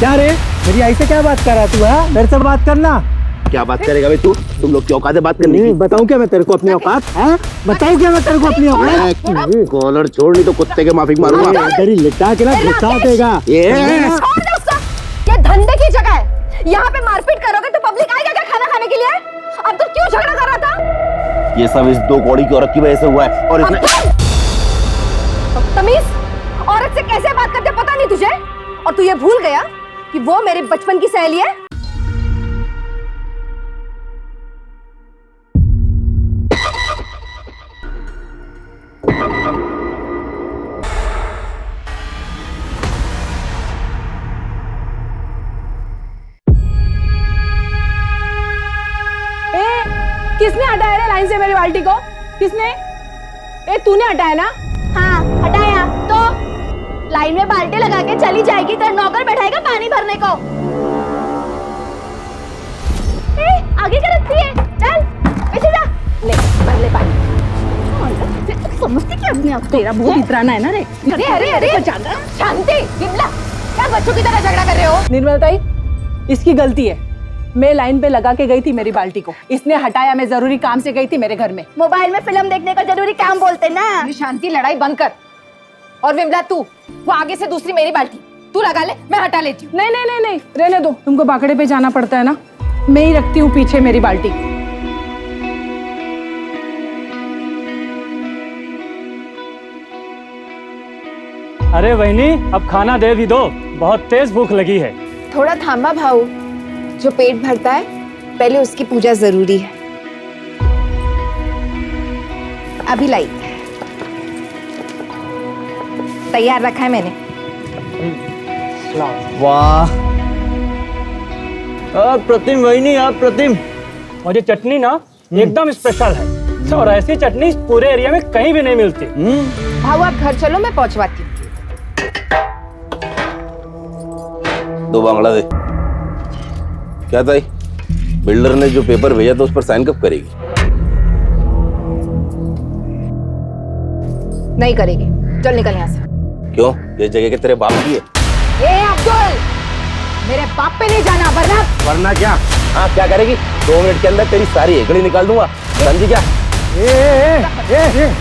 क्या रे, मेरी आई से क्या बात कर रहा तू? है मेरे से बात करना। क्या बात करेगा भाई तू? तुम लोग की औकात है बात करने की? बताऊं क्या मैं तेरे को अपनी औकात? है बताऊं क्या मैं तेरे को अपनी औकात? कॉलर छोड़, नहीं तो कुत्ते के माफिक मारूंगा। इधर ही लिटा के ना घुसा देगा। ये धंधे की जगह है, यहाँ पे मारपीट करोगे तो पब्लिक आएगा क्या खाना खाने के लिए? अब तो क्यों झगड़ा कर रहा था? ये सब इस दो कौड़ी की औरत की वजह से हुआ है। और इसने तमीज, औरत से कैसे बात करते पता नहीं तुझे? और तू ये भूल गया कि वो मेरे बचपन की सहेली है। किसने हटाया रे लाइन से मेरी बाल्टी को? किसने? तूने हटाया ना? हाँ हटाया तो लाइन में बाल्टी लगा के चली जाएगी, तेरा नौकर बैठाएगा पानी भरने को। आगे क्या रखती है? चल पीछे जा, ले भर ले पानी। समझती क्या अपने आप? तेरा बहुत इतराना है ना रे। अरे अरे अरे शांति, विमला क्या बच्चों की तरह झगड़ा कर रहे हो? निर्मलताई, इसकी गलती है। मैं लाइन पे लगा के गई थी मेरी बाल्टी को, इसने हटाया। मैं जरूरी काम से गई थी मेरे घर में। मोबाइल में फिल्म देखने का जरूरी काम बोलते ना। शांति, लड़ाई बंद कर। और विमला तू, वो आगे से दूसरी मेरी बाल्टी तू लगा ले, मैं हटा लेती हूँ। नहीं नहीं नहीं नहीं, रहने दो। तुमको बाकड़े पे जाना पड़ता है ना, मैं ही रखती हूँ पीछे मेरी बाल्टी। अरे बहनी, अब खाना दे भी दो, बहुत तेज भूख लगी है। थोड़ा थामा भाऊ, जो पेट भरता है पहले उसकी पूजा जरूरी है। अभी लाई, तैयार रखा है मैंने। वाह, प्रतिम बहनी, आप प्रतिम। मुझे चटनी ना एकदम स्पेशल है, और ऐसी चटनी पूरे एरिया में कहीं भी नहीं मिलती। भाऊ आप घर चलो, मैं पहुंचवाती हूँ। दो बांगड़ा दे। क्या था? बिल्डर ने जो पेपर भेजा था उस पर साइन कब करेगी? नहीं करेगी, चल निकल यहाँ से। क्यों? ये जगह के तेरे बाप की है। ए अब्दुल, मेरे बाप पे नहीं जाना, वरना वरना क्या? हाँ क्या करेगी? 2 मिनट के अंदर तेरी सारी एकड़ी निकाल दूंगा, समझी क्या?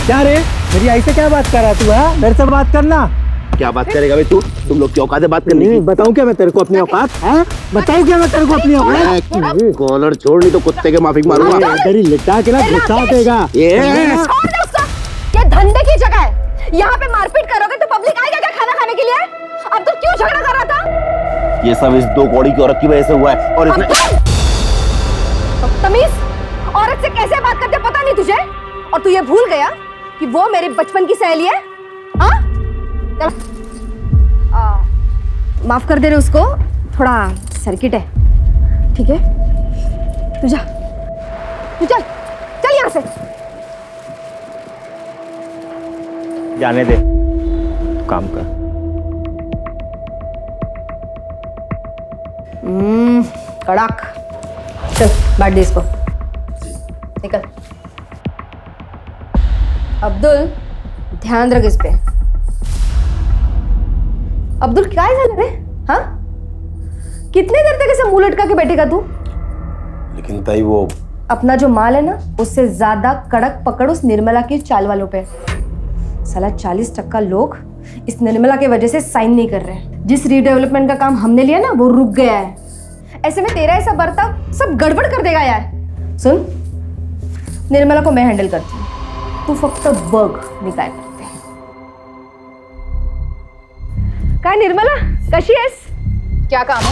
क्या रे, मेरी आई से क्या बात कर रहा तू? है मेरे से बात करना। क्या बात करेगा भाई तू? तुम लोग की औकात है बात करने की? बताऊं क्या मैं तेरे को अपनी औकात? है बताऊं क्या मैं तेरे को अपनी औकात? कॉलर छोड़, नहीं तो कुत्ते के माफिक मारूंगा। इधर ही लिटा के ना घुसा देगा। ये धंधे की जगह है, यहाँ पे मारपीट करोगे तो पब्लिक आएगा क्या खाना खाने के लिए? अब तो क्यों झगड़ा कर रहा था? ये सब इस दो कौड़ी की औरत की वजह से हुआ है। और इसने तमीज, औरत से कैसे बात करते पता नहीं तुझे? और तू ये भूल गया कि वो मेरे बचपन की सहेली है। हाँ माफ कर दे रहे उसको, थोड़ा सर्किट है। ठीक है, तू जा, तू चल चल यहाँ से। जाने दे, काम कर। कड़ाक, चल बांट दे इसको, निकल। अब्दुल ध्यान रख इस पे। अब्दुल क्या है रे? हाँ कितने देर तक ऐसे मुंह लटका के बैठेगा तू? लेकिन ताई वो अपना जो माल है ना, उससे ज्यादा कड़क पकड़ उस निर्मला की चाल वालों पे। साला 40% लोग इस निर्मला के वजह से साइन नहीं कर रहे हैं। जिस रीडेवलपमेंट का काम हमने लिया ना, वो रुक गया है। ऐसे में तेरा ऐसा बर्ताव सब गड़बड़ कर देगा यार। सुन, निर्मला को मैं हैंडल करती हूँ, तू फक्त बघ मी काय करते। काय निर्मला, कशी आहेस? क्या काम है?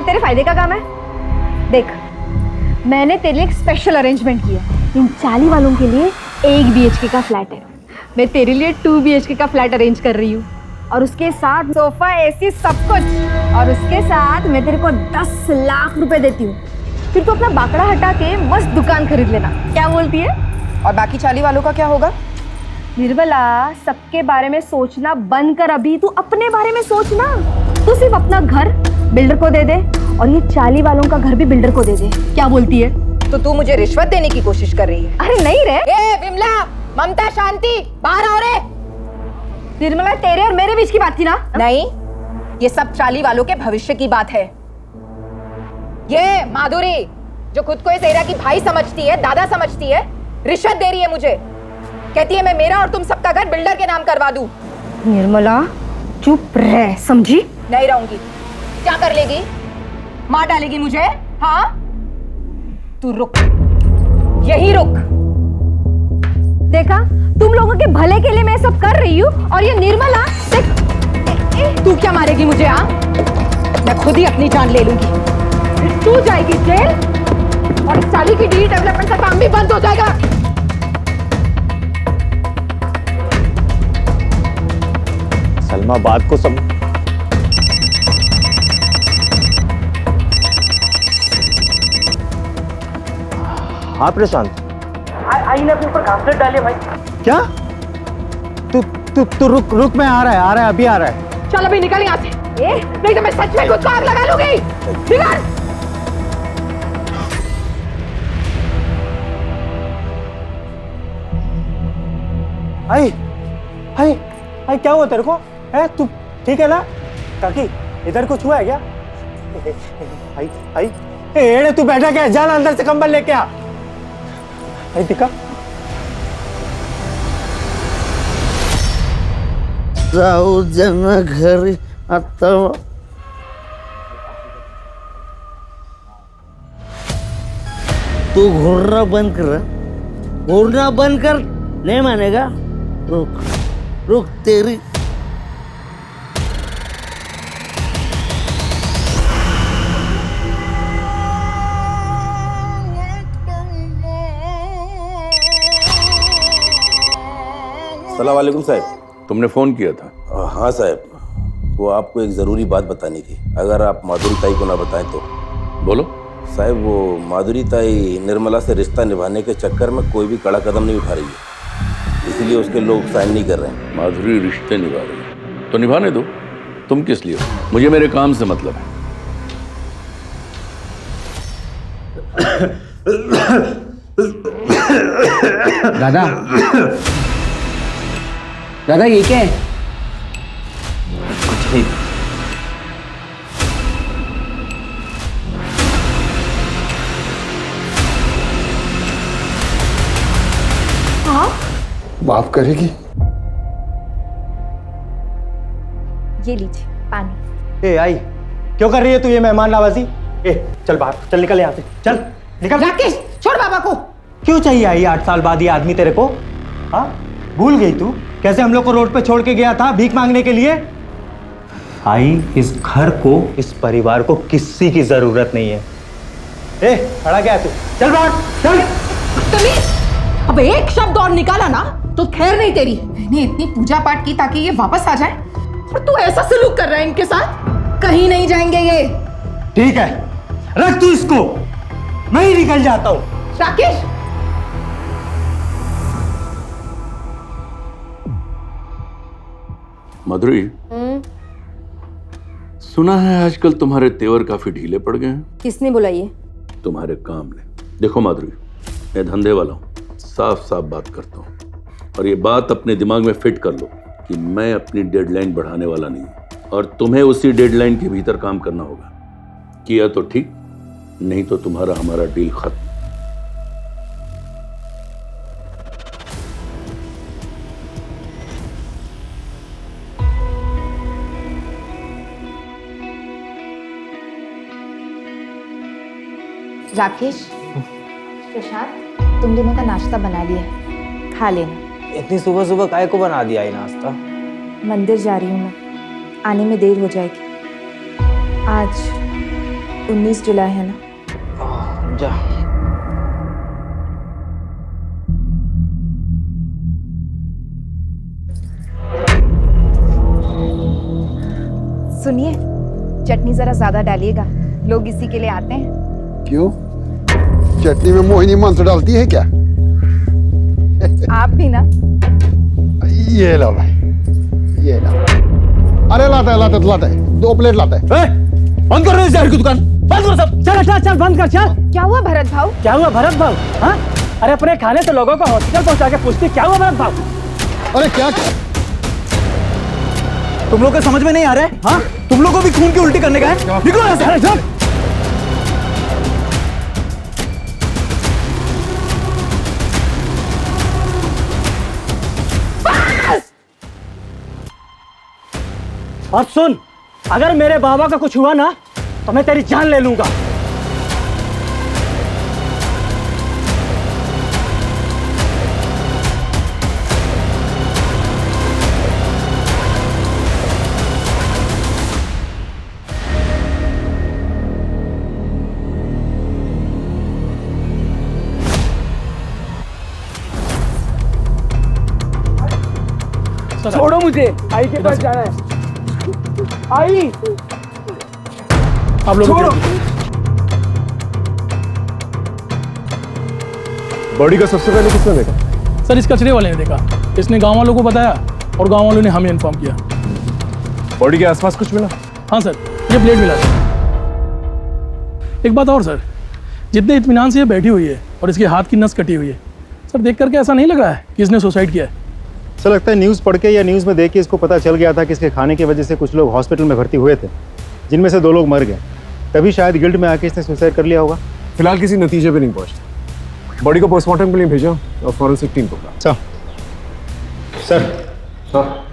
तेरे फायदे का काम है। देख, मैंने तेरे लिए एक स्पेशल अरेंजमेंट किया। इन 40 वालों के लिए 1 BHK का फ्लैट है। मैं तेरे लिए 2 BHK का फ्लैट अरेंज कर रही हूँ, और उसके साथ सोफा, AC सब कुछ। और उसके साथ मैं तेरे को 10 लाख रुपए देती हूँ। फिर तू अपना बाकड़ा हटा के मस्त दुकान खरीद लेना। क्या बोलती है? और बाकी 40 वालों का क्या होगा? निर्मला, सबके बारे में सोचना बंद कर। अभी तू अपने बारे में सोचना। तू सिर्फ अपना घर बिल्डर को दे दे, और ये 40 वालों का घर भी बिल्डर को दे दे। क्या बोलती है? तो तू मुझे रिश्वत देने की कोशिश कर रही है? अरे नहीं रे। ए विमला, ममता, शांति, बाहर आओ रे। निर्मला, तेरे और मेरे बीच की बात थी ना? नहीं, ये सब चाली वालों के भविष्य की बात है। ये माधुरी जो खुद को इस एरिया की भाई समझती है, दादा समझती है, रिश्वत दे रही है मुझे। कहती है मैं मेरा और तुम सबका घर बिल्डर के नाम करवा दूं। निर्मला चुप रह, समझी? नहीं रहूंगी। क्या कर लेगी? मार डालेगी मुझे? हाँ, तू रुक, यही रुक। देखा, तुम लोगों के भले के लिए मैं सब कर रही हूँ और ये निर्मला देख। तू क्या मारेगी मुझे? हाँ, मैं खुद ही अपनी जान ले लूंगी। तू जाएगी जेल और इस चाली की डी डेवलपमेंट का काम भी बंद हो जाएगा। सलमा बात को सब हाँ प्रशांत, आई ने अपने ऊपर घासलेट डाली है भाई। क्या? तू रुक मैं आ रहा है अभी आ रहा है। चल अभी निकल यहाँ से, नहीं तो मैं सच में खुद को आग लगा लूंगी। निकल। आई क्या हुआ तेरे को? है तू ठीक है ना? काकी इधर कुछ हुआ है क्या? आई एड़े तू बैठा क्या? जा अंदर से कंबल लेके आ। आई दिखा जाऊ जना घरी आता तू घूरना बंद कर, नहीं मानेगा? रुक तेरी अस्सलाम वालेकुम साहब। तुमने फोन किया था? हाँ साहब, वो आपको एक ज़रूरी बात बतानी थी, अगर आप माधुरी ताई को ना बताएं तो। बोलो। साहब वो माधुरी ताई निर्मला से रिश्ता निभाने के चक्कर में कोई भी कड़ा कदम नहीं उठा रही है, इसीलिए उसके लोग साइन नहीं कर रहे हैं। माधुरी रिश्ते निभा रही है तो निभाने दो, तुम किस लिए हो? मुझे मेरे काम से मतलब है। दादा ये क्या है? कुछ नहीं। माफ करेगी? ये लीजिए पानी। ए आई, क्यों कर रही है तू ये मेहमान नवाजी? ए चल बाहर, चल निकल यहाँ से, चल निकल। राकेश छोड़ बाबा को। क्यों चाहिए आई 8 साल बाद ये आदमी तेरे को? हाँ, भूल गई तू कैसे हम लोग को रोड पे छोड़ के गया था भीख मांगने के लिए? आई, इस घर को, इस परिवार को किसी की जरूरत नहीं है। ए खड़ा क्या है तू? चल बाहर, चल। तमीज, अब एक शब्द और निकाला ना तो खैर नहीं तेरी। मैंने इतनी पूजा पाठ की ताकि ये वापस आ जाए और तू ऐसा सलूक कर रहा है इनके साथ। कहीं नहीं जाएंगे ये। ठीक है, रख तू इसको, मैं ही निकल जाता हूं। राकेश, माधुरी, सुना है आजकल तुम्हारे तेवर काफी ढीले पड़ गए हैं। किसने बोला ये? तुम्हारे काम ने। देखो माधुरी, मैं धंधे वाला हूं, साफ साफ बात करता हूं, और ये बात अपने दिमाग में फिट कर लो कि मैं अपनी डेडलाइन बढ़ाने वाला नहीं हूं, और तुम्हें उसी डेडलाइन के भीतर काम करना होगा। किया तो ठीक, नहीं तो तुम्हारा हमारा डील खत्म। राकेश, प्रशांत, तुम दोनों का नाश्ता बना लिया है, खा लेना। इतनी सुबह सुबह काय को बना दिया ये नाश्ता? मंदिर जा रही हूँ मैं, आने में देर हो जाएगी। आज 19 जुलाई है ना? जा। सुनिए, चटनी जरा ज्यादा डालिएगा, लोग इसी के लिए आते हैं। क्यों? चटनी में मोहिनी मंत्र डालती है क्या? आप भी ना। ये लो भाई, ये लो। अरे लाता है 2 प्लेट लाता है। बंद कर रहे हैं की दुकान, बंद करो सब। चल बंद कर, चल। क्या हुआ भरत भाऊ? क्या हुआ भरत भाऊ? हाँ, अरे अपने खाने से लोगों को हॉस्पिटल पहुंचा के पूछती क्या हुआ भरत भाऊ? अरे क्या तुम लोग को समझ में नहीं आ रहा है? हाँ, तुम लोग को भी खून की उल्टी करने का है? निकलो यहाँ से। चल। और सुन, अगर मेरे बाबा का कुछ हुआ ना तो मैं तेरी जान ले लूंगा। छोड़ो मुझे, आई के पास जाना है। आई, आप लोग छोड़ो। बॉडी का सबसे पहले किसने देखा? सर इस कचरे वाले ने देखा, इसने गांव वालों को बताया और गांव वालों ने हमें इन्फॉर्म किया। बॉडी के आसपास कुछ मिला? हाँ सर, ये ब्लेड मिला सर। एक बात और सर, जितने इत्मीनान से ये बैठी हुई है और इसके हाथ की नस कटी हुई है, सर देख करके ऐसा नहीं लग रहा है कि इसने सुसाइड किया है। सर लगता है न्यूज़ पढ़ के या न्यूज़ में देख के इसको पता चल गया था कि इसके खाने की वजह से कुछ लोग हॉस्पिटल में भर्ती हुए थे, जिनमें से 2 लोग मर गए। तभी शायद गिल्ट में आके इसने सुसाइड कर लिया होगा। फिलहाल किसी नतीजे पे नहीं पहुंचता। बॉडी को पोस्टमार्टम के लिए भेजा और फॉरेंसिक टीम को कहा। सर, हाँ,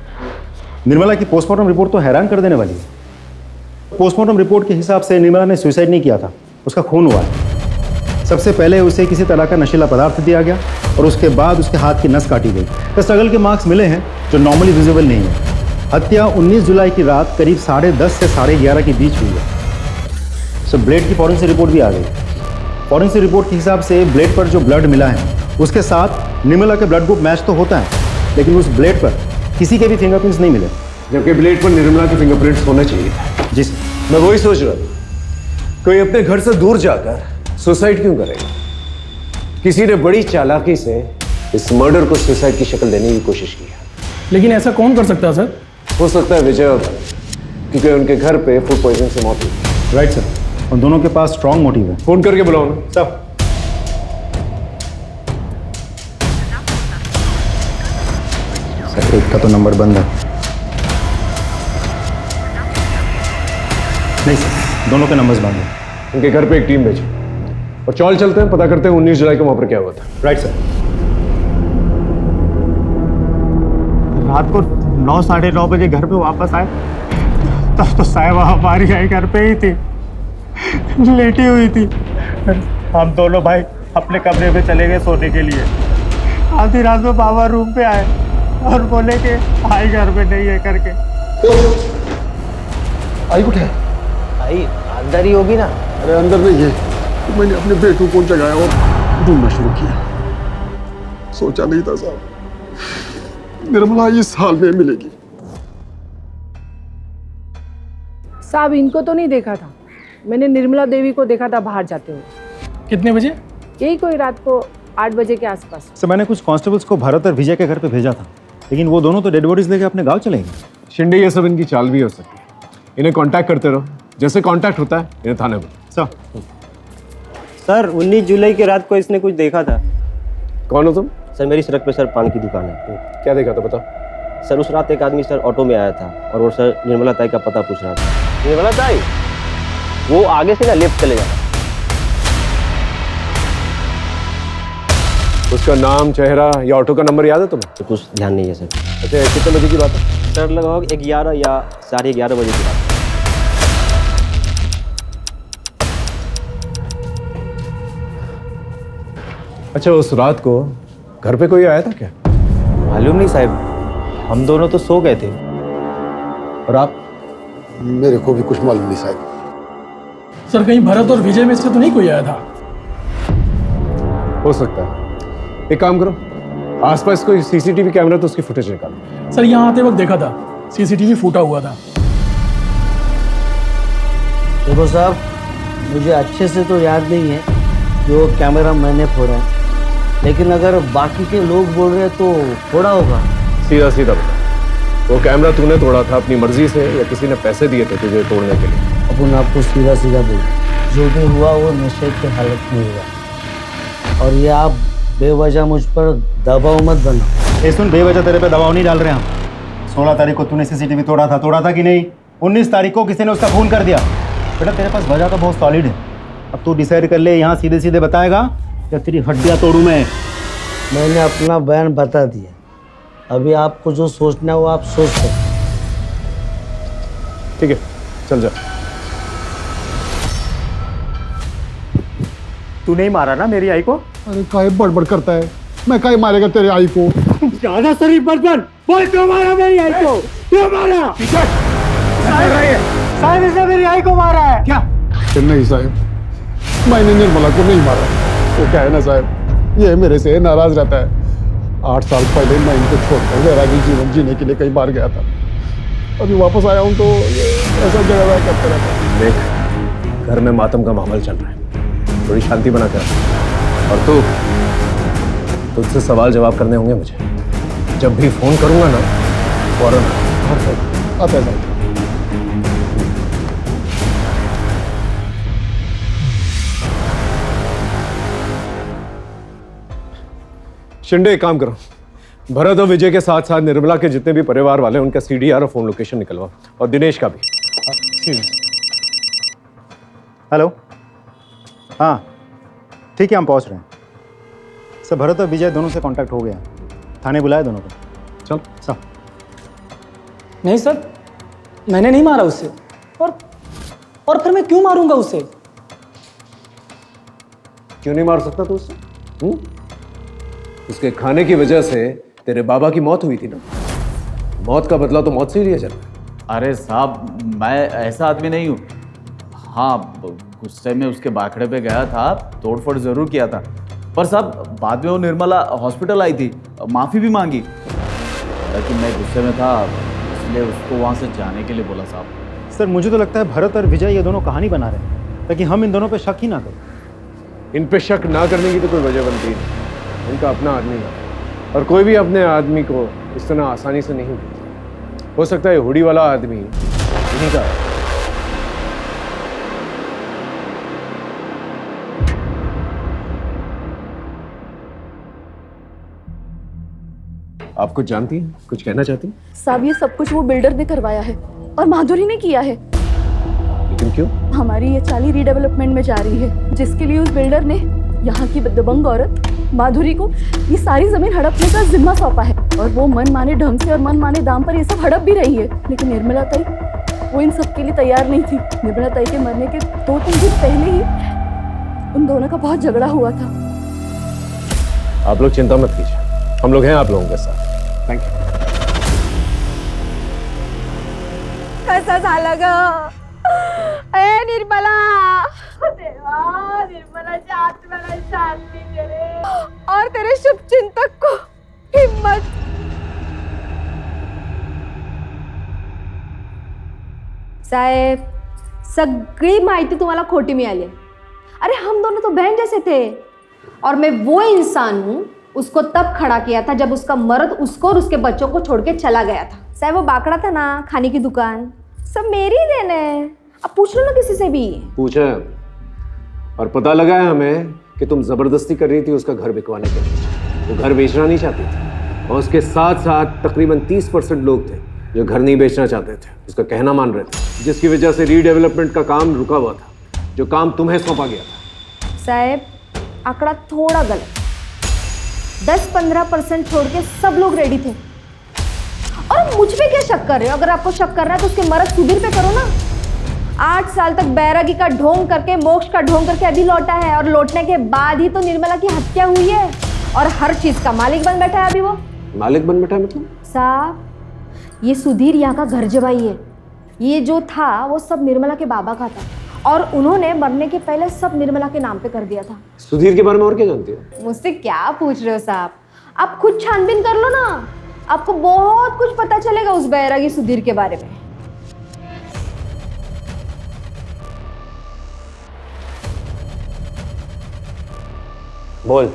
निर्मला की पोस्टमार्टम रिपोर्ट तो हैरान कर देने वाली है। पोस्टमार्टम रिपोर्ट के हिसाब से निर्मला ने सुसाइड नहीं किया था, उसका खून हुआ है। सबसे पहले उसे किसी तरह का नशीला पदार्थ दिया गया और उसके बाद उसके हाथ की नस काटी गई। तो स्ट्रगल के मार्क्स मिले हैं जो नॉर्मली विजिबल नहीं है। हत्या 19 जुलाई की रात करीब 10:30 से 11:30 के बीच हुई है। सो ब्लेड की फॉरेंसिक रिपोर्ट भी आ गई। फॉरेंसिक रिपोर्ट के हिसाब से ब्लेड पर जो ब्लड मिला है उसके साथ निर्मला के ब्लड ग्रुप मैच तो होता है, लेकिन उस ब्लेड पर किसी के भी फिंगरप्रिंट्स नहीं मिले, जबकि ब्लेड पर निर्मला के फिंगरप्रिंट्स होने चाहिए थे। जी सर। मैं वही सोच रहा था, कोई अपने घर से दूर जाकर सुसाइड क्यों करेगा? किसी ने बड़ी चालाकी से इस मर्डर को सुसाइड की शक्ल देने की कोशिश की है। लेकिन ऐसा कौन कर सकता है सर? हो सकता है विजय और क्योंकि उनके घर पे फूड पॉइजन से मौत हुई। राइट सर, उन दोनों के पास स्ट्रॉन्ग मोटिव है। फोन करके बुलाओ ना। सब सर, एक का तो नंबर बंद है। नहीं सर, दोनों के नंबर्स बंद हैं। उनके घर पे एक टीम भेजो और चौल चलते हैं, पता करते हैं 19 जुलाई को वहां पर क्या हुआ था। Right sir. रात को 9, 9:30 बजे घर पे वापस आए तब तो साहिबा हमारी आई घर पे ही थी, लेटी हुई थी। हम दोनों भाई अपने कमरे में चले गए सोने के लिए। आधी रात में बाबा रूम पे आए और बोले कि भाई घर में नहीं है करके। आई कुछ है? आई अंदर ही होगी ना। अरे अंदर नहीं है, तो मैंने अपने बेटू को जगाया और ढूंढना शुरू किया। सोचा नहीं था साहब निर्मला इस हाल में मिलेगी। साहब इनको तो नहीं देखा था, मैंने निर्मला देवी को देखा था बाहर जाते हुए। कितने बजे? यही कोई रात को 8 बजे के आसपास। सर मैंने कुछ कांस्टेबल्स को भरत और विजय के घर पे भेजा था, लेकिन वो दोनों तो डेड बॉडीज लेके अपने गांव चले गए। शिंदे ये सब इनकी चाल भी हो सकती है। इन्हें कांटेक्ट करते रहो, जैसे कांटेक्ट होता है इन्हें थाने में। सर 19 जुलाई की रात को इसने कुछ देखा था। कौन हो तुम? सर मेरी सड़क पे सर पान की दुकान है। क्या देखा था बता। सर उस रात एक आदमी सर ऑटो में आया था और वो सर निर्मला ताई का पता पूछ रहा था। निर्मला ताई वो आगे से ना लेफ्ट चले जाना। उसका नाम, चेहरा या ऑटो का नंबर याद है तुम्हें? तो कुछ ध्यान नहीं है सर। अच्छा कितने बजे की बात है? सर लगभग 11 या 11:30 बजे की बात है। अच्छा उस रात को घर पे कोई आया था क्या? मालूम नहीं साहब, हम दोनों तो सो गए थे। और आप? मेरे को भी कुछ मालूम नहीं साहब। सर कहीं भरत और विजय में से तो नहीं कोई आया था? हो सकता है। एक काम करो, आसपास कोई सीसीटीवी कैमरा तो उसकी फुटेज निकालो। सर यहाँ आते वक्त देखा था, सीसीटीवी फूटा हुआ था। देखो साहब, मुझे अच्छे से तो याद नहीं है जो कैमरा मैंने फोड़ा है, लेकिन अगर बाकी के लोग बोल रहे हैं तो फोड़ा होगा। सीधा सीधा बता, वो कैमरा तूने तोड़ा था अपनी मर्जी से या किसी ने पैसे दिए थे तुझे तोड़ने के लिए? अपन आपको सीधा सीधा बोल, जो भी हुआ वो नशे की हालत में हुआ, और ये आप बेवजह मुझ पर दबाव मत बनाओ। सुन, बेवजह तेरे पे दबाव नहीं डाल रहे हम। 16 तारीख को तूने सीसीटीवी तोड़ा था कि नहीं? 19 तारीख को किसी ने उसका खून कर दिया। बेटा तेरे पास वजह तो बहुत सॉलिड है। अब तू डिसाइड कर ले, यहाँ सीधे सीधे बताएगा या तेरी हड्डियाँ तोड़ूं मैं? मैंने अपना बयान बता दिया, अभी आपको जो सोचना है वो आप सोच सकते। ठीक है, चल जा। तू नहीं मारा ना मेरी आई को? अरे काहे बड़बड़ करता है, मैं काहे मारेगा तेरे आई को? ज्यादा शरीफ मत बन, बोल क्यों मारा मेरी आई को? क्यों मारा? साहब इसने मेरी आई को मारा है। क्या? नहीं साहब, मैंने निर्मला को नहीं मारा। वो क्या है ना साहब, ये मेरे से नाराज रहता है। 8 साल पहले मैं इनको छोड़कर वैरागी जीवन जीने के लिए कई बार गया था। अभी वापस आया हूँ तो ऐसा झगड़ा करते रहता है। देख, घर में मातम का माहौल चल रहा है, थोड़ी शांति बना कर। और तुझसे सवाल जवाब करने होंगे मुझे। जब भी फोन करूंगा ना फौरन आता है साहब। शिंदे एक काम करो, भरत और विजय के साथ साथ निर्मला के जितने भी परिवार वाले उनका सीडीआर और फोन लोकेशन निकलवा, और दिनेश का भी। हेलो, हाँ ठीक है, हम पहुंच रहे हैं सर। भरत और विजय दोनों से कांटेक्ट हो गया, थाने बुलाया दोनों को। चल सर। नहीं सर, मैंने नहीं मारा उसे। और फिर मैं क्यों मारूंगा उसे? क्यों नहीं मार सकता तू उससे? उसके खाने की वजह से तेरे बाबा की मौत हुई थी ना। मौत का बदला तो मौत से ही लिया जाता है। अरे साहब, मैं ऐसा आदमी नहीं हूँ। हाँ, गुस्से में उसके बाखड़े पे गया था, तोड़फोड़ जरूर किया था, पर साहब बाद में वो निर्मला हॉस्पिटल आई थी, माफ़ी भी मांगी। लेकिन मैं गुस्से में था, इसलिए उसको वहाँ से जाने के लिए बोला साहब। सर मुझे तो लगता है भरत और विजय ये दोनों कहानी बना रहे हैं ताकि हम इन दोनों पे शक ही ना करें। इन पे शक ना करने की तो कोई वजह बनती नहीं। उनका अपना आदमी है, और कोई भी अपने आदमी को इस तरह आसानी से नहीं देता। हो सकता है हुडी वाला आदमी इन्हीं का है। आप कुछ जानती हैं? कुछ कहना चाहती हैं? साहब ये सब कुछ वो बिल्डर ने करवाया है और माधुरी ने किया है। लेकिन क्यों? हमारी ये चाली रीडेवलपमेंट में जा रही है, जिसके लिए उस बिल्डर ने यहाँ की दबंग औरत माधुरी को ये सारी जमीन हड़पने का जिम्मा सौंपा है। और वो मन माने ढंग से और मन माने दाम पर ये सब हड़प भी रही है। लेकिन निर्मला ताई वो इन सब के लिए तैयार नहीं थी। निर्मला ताई के मरने के 2-3 दिन पहले ही उन दोनों का बहुत झगड़ा हुआ था। आप लोग चिंता मत कीजिए, हम लोग हैं आप लोगों के साथ। Thank you. कैसा झालं ग? ए निर्मला, देवा निर्मलाच्या आत्म्याला शांती दे रे, और तेरे शुभ चिंतक को हिम्मत। साहेब सगळी माहिती तुम्हाला खोटी मिळाली। अरे हम दोनों तो बहन जैसे थे, और मैं वो इंसान हूँ उसको तब खड़ा किया था जब उसका मर्द उसको और उसके बच्चों को छोड़ के चला गया था। साहब वो बाकड़ा था ना, खाने की दुकान, सब मेरी ही देन है। अब पूछ लो ना किसी से भी। पूछा है, और पता लगा है हमें कि तुम जबरदस्ती कर रही थी उसका घर बिकवाने के लिए। वो घर बेचना नहीं चाहती थी, और उसके साथ साथ तकरीबन 30% लोग थे जो घर नहीं बेचना चाहते थे, उसका कहना मान रहे थे, जिसकी वजह से रीडेवलपमेंट का काम रुका हुआ था, जो काम तुम्हें सौंपा गया था। साहब आंकड़ा थोड़ा गलत, 10-15% छोड़ के सब लोग रेडी थे। और मुझ पे क्या शक कर रहे हो? अगर आपको शक करना है तो उसके मर्द सुधीर पे करो ना। 8 साल तक बैरागी का ढोंग करके, मोक्ष का ढोंग करके अभी लौटा है, और लौटने के बाद ही तो निर्मला की हत्या हुई है, और हर चीज का मालिक बन बैठा है अभी वो। मालिक बन बैठा मतलब? साहब ये सुधीर यहाँ का घर जवाई है। ये जो था वो सब निर्मला के बाबा का था, और उन्होंने मरने के पहले सब निर्मला के नाम पे कर दिया था। सुधीर के बारे में और क्या जानती हो? मुझसे क्या पूछ रहे हो साहब? आप खुद छानबीन कर लो ना, आपको बहुत कुछ पता चलेगा उस बैरागी सुधीर के बारे में। बोल।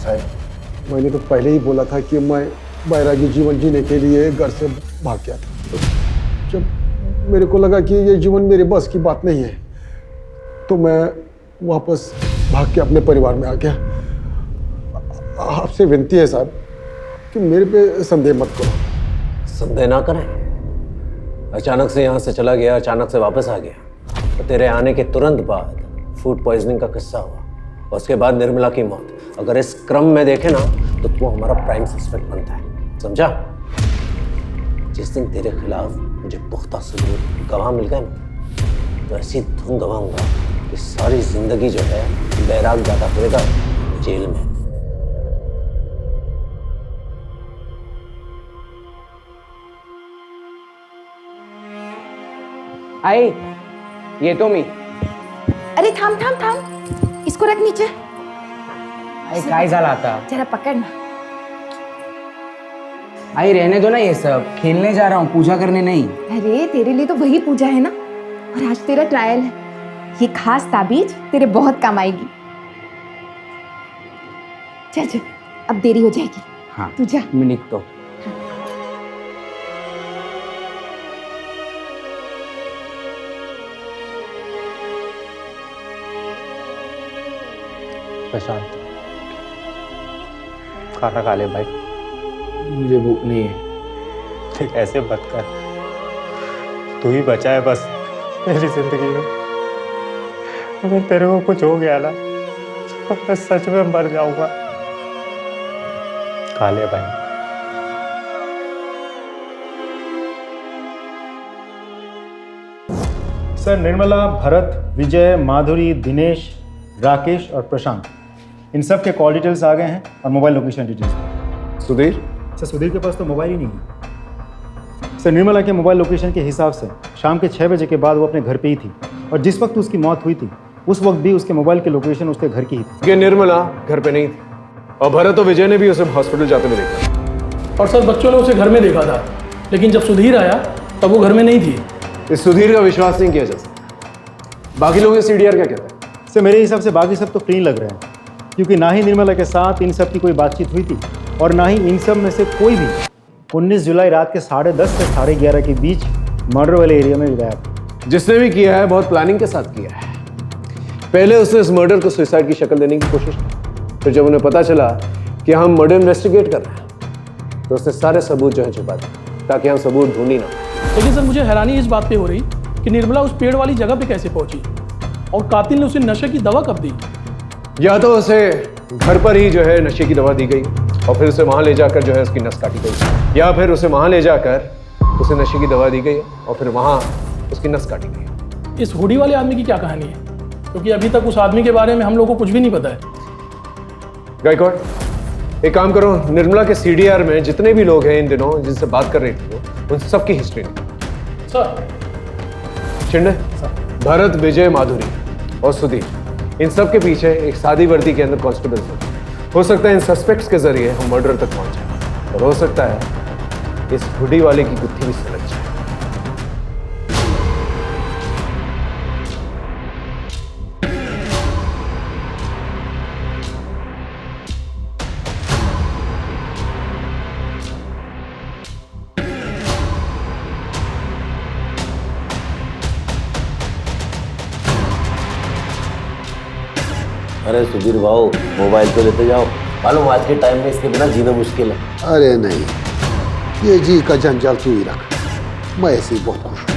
साहब मैंने तो पहले ही बोला था कि मैं बैरागी जीवन जीने के लिए घर से भाग गया था। जब मेरे को लगा कि ये जीवन मेरे बस की बात नहीं है, तो मैं वापस भाग के अपने परिवार में आ गया। आपसे विनती है साहब कि मेरे पे संदेह मत करो। संदेह ना करें, अचानक से यहाँ से चला गया, अचानक से वापस आ गया। तो तेरे आने के तुरंत बाद फूड पॉइजनिंग का किस्सा हुआ और उसके बाद निर्मला की मौत। अगर इस क्रम में देखे ना तो वो हमारा प्राइम सस्पेक्ट बनता है, समझा? जिस दिन तेरे खिलाफ मुझे पुख्ता सबूत गवाह मिल गए ना तो ऐसी धुन गवाऊंगा कि सारी जिंदगी जो है बैराग जाता फिरेगा जेल में। आई ये तो मी। अरे थाम थाम थाम, इसको रख नीचे। आई काय झाला आता? जरा पकड़ना। आई रहने दो ना ये सब, खेलने जा रहा हूँ, पूजा करने नहीं। अरे तेरे लिए तो वही पूजा है ना, और आज तेरा ट्रायल है। ये खास ताबीज तेरे बहुत काम आएगी। चल चल, अब देरी हो जाएगी। हाँ तू जा। मैं निकता हूँ। प्रशांत, खाना खा ले भाई। मुझे भूख नहीं है। ठीक ऐसे मत कर, तू ही बचा है बस मेरी जिंदगी में। अगर तेरे को कुछ हो गया ना तो मैं सच में मर जाऊंगा। खा ले भाई। सर, निर्मला, भरत, विजय, माधुरी, दिनेश, राकेश और प्रशांत, इन सब के कॉल डिटेल्स आ गए हैं और mobile location details. Sudhir? Sir, Sudhir के पास तो मोबाइल ही नहीं है। सर, निर्मला के मोबाइल लोकेशन के हिसाब से शाम के 6 बजे के बाद वो अपने घर पे ही थी और जिस वक्त उसकी मौत हुई थी उस वक्त भी उसके मोबाइल के लोकेशन उसके घर की ही थी। ये निर्मला घर पे नहीं थी और भरत और विजय ने भी उसे हॉस्पिटल जाते हुए देखा। और सर बच्चों ने उसे घर में देखा था, लेकिन जब सुधीर आया तब वो घर में नहीं थी। इस सुधीर का विश्वास नहीं किया जा सकता। बाकी लोग सीडीआर क्या कहते हैं? सर, मेरे हिसाब से बाकी सब तो क्लीन लग रहे हैं, क्योंकि ना ही निर्मला के साथ इन सब की कोई बातचीत हुई थी और ना ही इन सब में से कोई भी 19 जुलाई रात के 10:30 से 11:30 के बीच मर्डर वाले एरिया में गायब। जिसने भी किया है बहुत प्लानिंग के साथ किया है। पहले उसने इस मर्डर को सुसाइड की शक्ल देने की कोशिश की, फिर जब उन्हें पता चला कि हम मर्डर इन्वेस्टिगेट कर रहे हैं तो उसने सारे सबूत जो है छुपा दिए ताकि हम सबूत ढूंढ ही ना। लेकिन सर मुझे हैरानी इस बात पे हो रही कि निर्मला उस पेड़ वाली जगह पे कैसे पहुंची और कातिल ने उसे नशे की दवा कब दी? या तो उसे घर पर ही जो है नशे की दवा दी गई और फिर उसे वहां ले जाकर जो है उसकी नस काटी गई, या फिर उसे वहां ले जाकर उसे नशे की दवा दी गई और फिर वहां उसकी नस काटी गई। इस हुडी वाले आदमी की क्या कहानी है? क्योंकि अभी तक उस आदमी के बारे में हम लोग को कुछ भी नहीं पता है। गायकवाड़, एक काम करो, निर्मला के सीडीआर में जितने भी लोग हैं इन दिनों जिनसे बात कर रही थी वो, उन सबकी हिस्ट्री निकालो। सर। चिंडे, भरत, विजय, माधुरी और सुधीर, इन सब के पीछे एक सादी वर्दी के अंदर कांस्टेबल हो सकता है इन सस्पेक्ट्स के जरिए हम मर्डर तक पहुंचे और हो सकता है इस हुडी वाले की गुत्थी भी सुलझ जाए। अरे सुधीर भाऊ, मोबाइल तो लेते जाओ, मालूम आज के टाइम में इसके बिना जीना मुश्किल है। अरे नहीं, ये जी का जंजाल तू ही रख, मैं ऐसे ही बहुत खुश हूँ।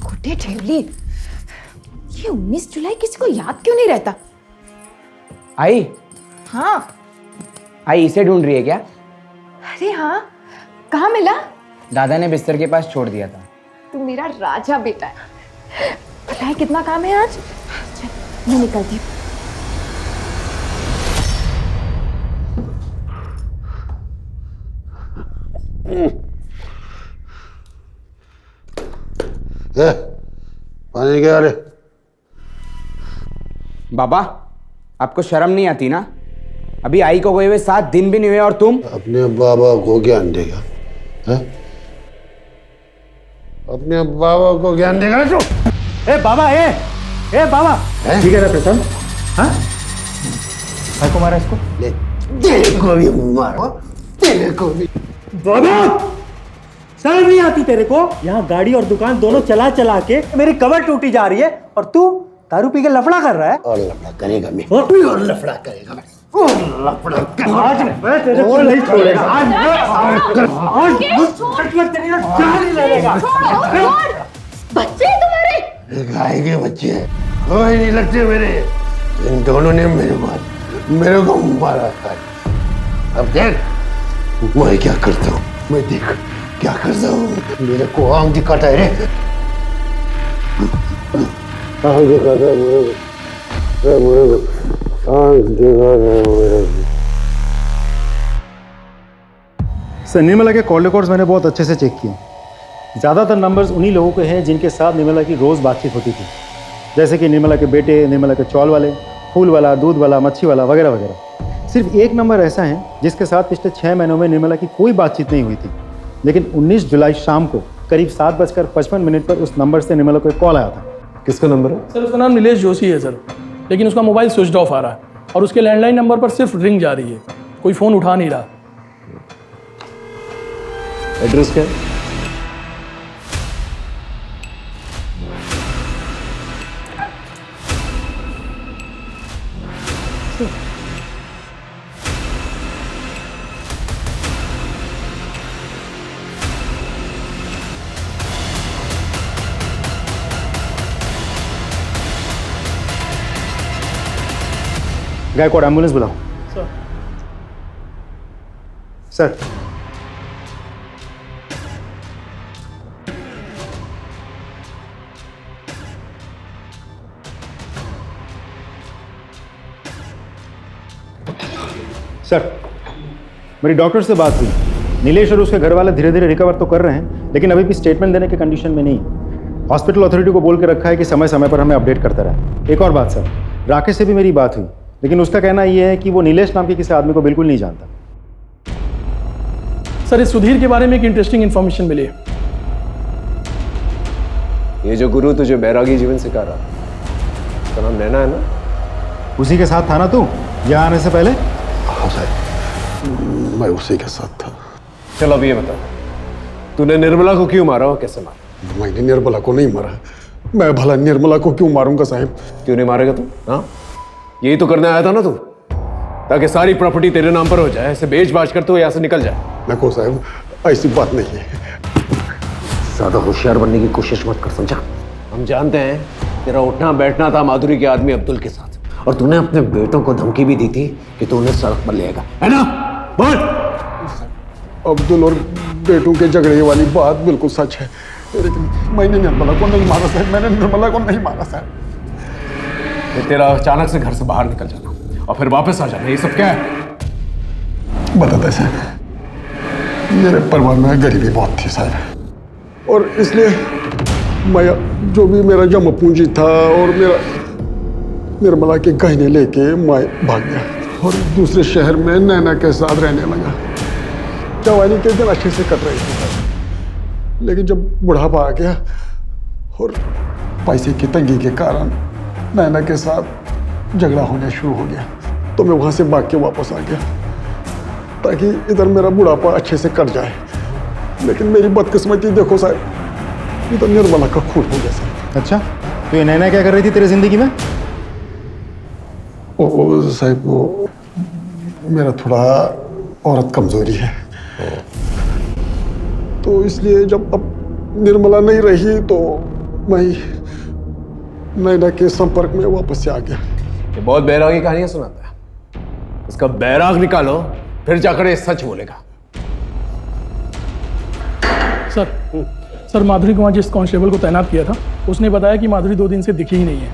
खोटे ठेवली, ये 19 जुलाई किसी को याद क्यों नहीं रहता? आई। हाँ। आई इसे ढूंढ रही है क्या? अरे हाँ, कहाँ मिला? दादा ने बिस्तर के पास छोड़ दिया था। तू मेरा राजा बेटा है। पता है कितना काम है आज? चल मैं निकलती हूँ। पानी क्या? अरे बाबा, आपको शर्म नहीं आती ना? अभी आई को गए हुए 7 दिन भी नहीं हुए और तुम अपने बाबा को ज्ञान देगा? है? अपने बाबा को ज्ञान देगा तू? ए बाबा, ए बाबा, ठीक है ना प्रशांत? हाँ, भाई को मारा इसको? ले, तेरे को भी मारो, तेरे को भी। बाबा! शर्म नहीं आती तेरे को? यहाँ गाड़ी और दुकान दोनों चला चला के मेरी कमर टूटी जा रही है और तू दारू पी के लफड़ा कर रहा है। और लफड़ा करेगा मैं, और लफड़ा करेगा मैं, और लफड़ा करेगा। आज मैं तेरे को नहीं छोड़ेगा। आज मैं तेरी जान ही ले लेगा। बच्चे तुम्हारे गाय के बच्चे हैं, कोई नहीं लगते मेरे। इन दोनों ने मेरे को मारा है। अब देख मैं क्या करता हूँ, मैं देख क्या करता हूँ। मेरे को आंख दिखाता है रे, आंख दिखाता है मेरे को, आंख दिखाता है मेरे को। सर निर्मला के कॉल रिकॉर्ड्स मैंने बहुत अच्छे से चेक किए। ज़्यादातर नंबर्स उन्हीं लोगों के हैं जिनके साथ निर्मला की रोज़ बातचीत होती थी, जैसे कि निर्मला के बेटे, निर्मला के चौल वाले, फूल वाला, दूध वाला, मच्छी वाला वगैरह वगैरह। सिर्फ एक नंबर ऐसा है जिसके साथ पिछले 6 महीनों में निर्मला की कोई बातचीत नहीं हुई थी, लेकिन 19 जुलाई शाम को करीब 7:55 पर उस नंबर से निर्मला को एक कॉल आया था। किसका नंबर है? सर उसका नाम नीलेश जोशी है सर, लेकिन उसका मोबाइल स्विच ऑफ आ रहा है और उसके लैंडलाइन नंबर पर सिर्फ रिंग जा रही है, कोई फ़ोन उठा नहीं रहा। एड्रेस क्या है? गायकवाड़ एम्बुलेंस बुलाओ। सर सर मेरी डॉक्टर से बात हुई। नीलेश और उसके घर वाले धीरे धीरे रिकवर तो कर रहे हैं, लेकिन अभी भी स्टेटमेंट देने की कंडीशन में नहीं है। हॉस्पिटल अथॉरिटी को बोल के रखा है कि समय समय पर हमें अपडेट करता रहे। एक और बात सर, राकेश से भी मेरी बात हुई, लेकिन उसका कहना यह है कि वो नीलेश नाम के किसी आदमी को बिल्कुल नहीं जानता। सर इस सुधीर के बारे में एक इंटरेस्टिंग इन्फॉर्मेशन मिली है। ये जो गुरु तुझे बैरागी जीवन सिखा रहा, उसका नाम नैना है ना? उसी के साथ था ना तू यहाँ आने से पहले? हाँ साहब, मैं उसी के साथ था। चलो अब ये बता, तूने निर्मला को क्यों मारा और कैसे मारा? मैंने निर्मला को नहीं मारा। मैं भला निर्मला को क्यों मारूंगा साहब? क्यों नहीं मारेगा तू? हाँ, यही तो करने आया था ना तू, ताकि सारी प्रॉपर्टी तेरे नाम पर हो जाए, ऐसे बेच बाच कर तू यहाँ से निकल जाए। नको साहब, ऐसी बात नहीं है। ज्यादा होशियार बनने की कोशिश मत कर, समझा? हम जानते हैं तेरा उठना बैठना था माधुरी के आदमी अब्दुल के साथ, और तूने अपने बेटों को धमकी भी दी थी कि तू उन्हें सड़क पर ले आएगा, है ना? बोल। अब्दुल और बेटों के झगड़े वाली बात बिल्कुल सच है, लेकिन मैंने निर्मला को नहीं मारा साहब। मैंने निर्मला को नहीं मारा साहब। तेरा अचानक से घर से बाहर निकल जाना और फिर वापस आ जाना, ये सब क्या है? बताते साहब, मेरे परिवार में गरीबी बहुत थी साहब, और इसलिए मैं जो भी मेरा जमा पूंजी था और मेरा निर्मला के गहने लेके मैं भाग गया और दूसरे शहर में नैना के साथ रहने लगा। जवानी के दिन अच्छे से कट रही थी, लेकिन जब बुढ़ापा आ गया और पैसे की तंगी के कारण नैना के साथ झगड़ा होना शुरू हो गया, तो मैं वहाँ से भाग के वापस आ गया ताकि इधर मेरा बुढ़ापा अच्छे से कट जाए। लेकिन मेरी बदकिस्मती देखो साहब, इधर निर्मला का खून हो गया साहब। अच्छा, तो ये नैना क्या कर रही थी तेरी जिंदगी में? ओ साहब, वो मेरा थोड़ा औरत कमजोरी है, तो इसलिए जब अब निर्मला नहीं रही तो मैं नैना के संपर्क में वापस से आ गया। ये बहुत बैरागी कहानियां सुनाता है, इसका बैराग निकालो, फिर जाकर ये सच बोलेगा। सर माधुरी को वहाँ जिस कांस्टेबल को तैनात किया था, उसने बताया कि माधुरी 2 दिन से दिखी ही नहीं है।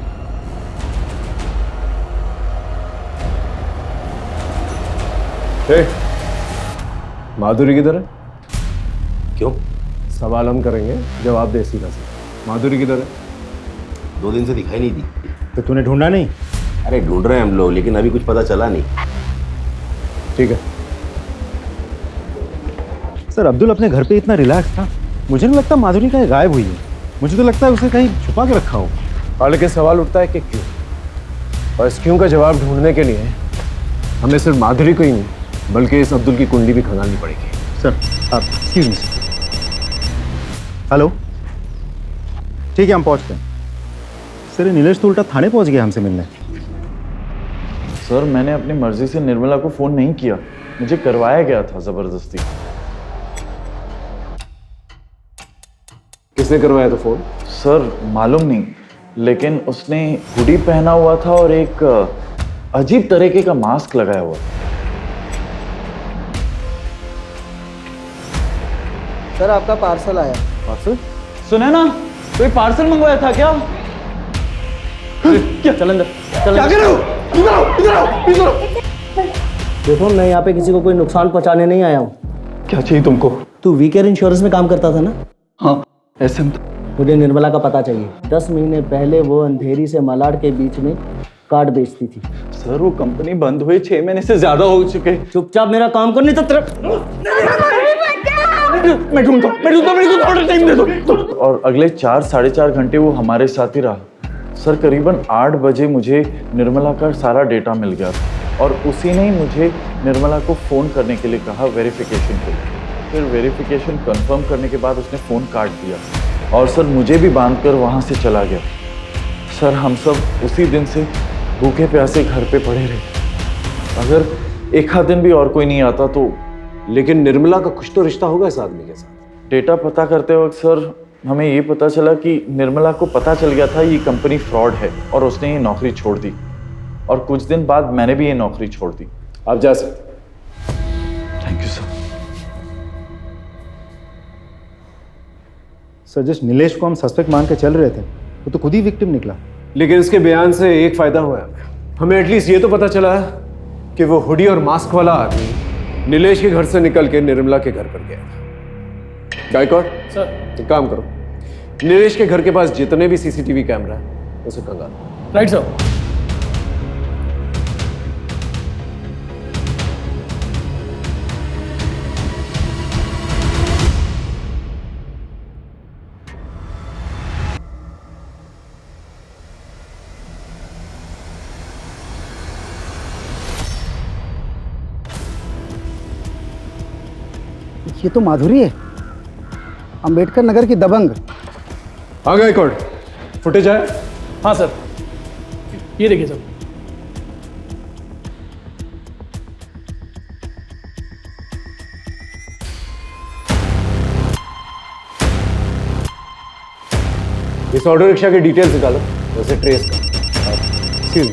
माधुरी किधर है? क्यों? सवाल हम करेंगे, जवाब दे सीधा से। माधुरी किधर है? 2 दिन से दिखाई नहीं दी। तो तूने ढूंढा नहीं? अरे ढूंढ रहे हैं हम लोग, लेकिन अभी कुछ पता चला नहीं। ठीक है सर, अब्दुल अपने घर पे इतना रिलैक्स था, मुझे नहीं लगता माधुरी कहीं गायब हुई है। मुझे तो लगता है उसे कहीं छुपा के रखा हो। अड़ के सवाल उठता है कि क्यों, और इस क्यों का जवाब ढूंढने के लिए हमें सिर्फ माधुरी को ही नहीं बल्कि इस अब्दुल की कुंडली भी खंगालनी पड़ेगी। सर आप एक्सक्यूज मी। हेलो, ठीक है हम पहुंचते हैं। सर ये नीलेश तो उल्टा थाने पहुंच गया हमसे मिलने। सर मैंने अपनी मर्जी से निर्मला को फोन नहीं किया, मुझे करवाया गया था जबरदस्ती। किसने करवाया था फोन? सर मालूम नहीं, लेकिन उसने हुडी पहना हुआ था और एक अजीब तरीके का मास्क लगाया हुआ था। सर आपका पार्सल आया। पार्सल? सुने ना, कोई पार्सल मंगवाया था क्या? क्या? चल अंदर। क्या कर रहे हो? इधर आओ, इधर आओ, इधर आओ। देखो मैं यहाँ पे किसी को कोई नुकसान पहुंचाने नहीं आया हूँ। क्या चाहिए तुमको? तू वीकेयर इंश्योरेंस में काम करता था ना? हाँ, ऐसे में। मुझे निर्मला का पता चाहिए। 10 महीने पहले वो अंधेरी से मलाड के बीच में कार्ड बेचती थी। सर वो कंपनी बंद हुए 6 महीने से ज्यादा हो चुके। चुपचाप मेरा काम कर, नहीं तो मैं ढूंढता हूं, मेरे को थोड़ा टाइम दे दो। और अगले 4-4.5 घंटे वो हमारे साथ ही रहा। सर करीबन 8 बजे मुझे निर्मला का सारा डेटा मिल गया था और उसी ने ही मुझे निर्मला को फ़ोन करने के लिए कहा वेरिफिकेशन के लिए। फिर वेरिफिकेशन कंफर्म करने के बाद उसने फ़ोन काट दिया और सर मुझे भी बांधकर वहाँ से चला गया। सर हम सब उसी दिन से भूखे प्यासे घर पे पड़े रहे। अगर एक आध दिन भी और कोई नहीं आता तो। लेकिन निर्मला का कुछ तो रिश्ता होगा इस आदमी के साथ। डेटा पता करते वक्त सर हमें ये पता चला कि निर्मला को पता चल गया था ये कंपनी फ्रॉड है और उसने ये नौकरी छोड़ दी। और कुछ दिन बाद मैंने भी ये नौकरी छोड़ दी। आप जा सकते। Thank you sir. सर जिस नीलेश को हम सस्पेक्ट मान के चल रहे थे वो तो खुद ही विक्टिम निकला। लेकिन उसके बयान से एक फायदा हुआ है हमें। एटलीस्ट ये तो पता चला कि वो हुडी और मास्क वाला आदमी नीलेश के घर से निकल के निर्मला के घर पर गया था। गायकवाड़ सर एक काम करो, नीलेश के घर के पास जितने भी सीसीटीवी कैमरा है उसे खंगालो। Right sir. ये तो माधुरी है, अंबेडकर नगर की दबंग। हाँ गायकवाड़, फुटेज आया? हाँ सर, ये देखिए सर। इस ऑटो रिक्शा के डिटेल्स निकालो, उसे ट्रेस करो।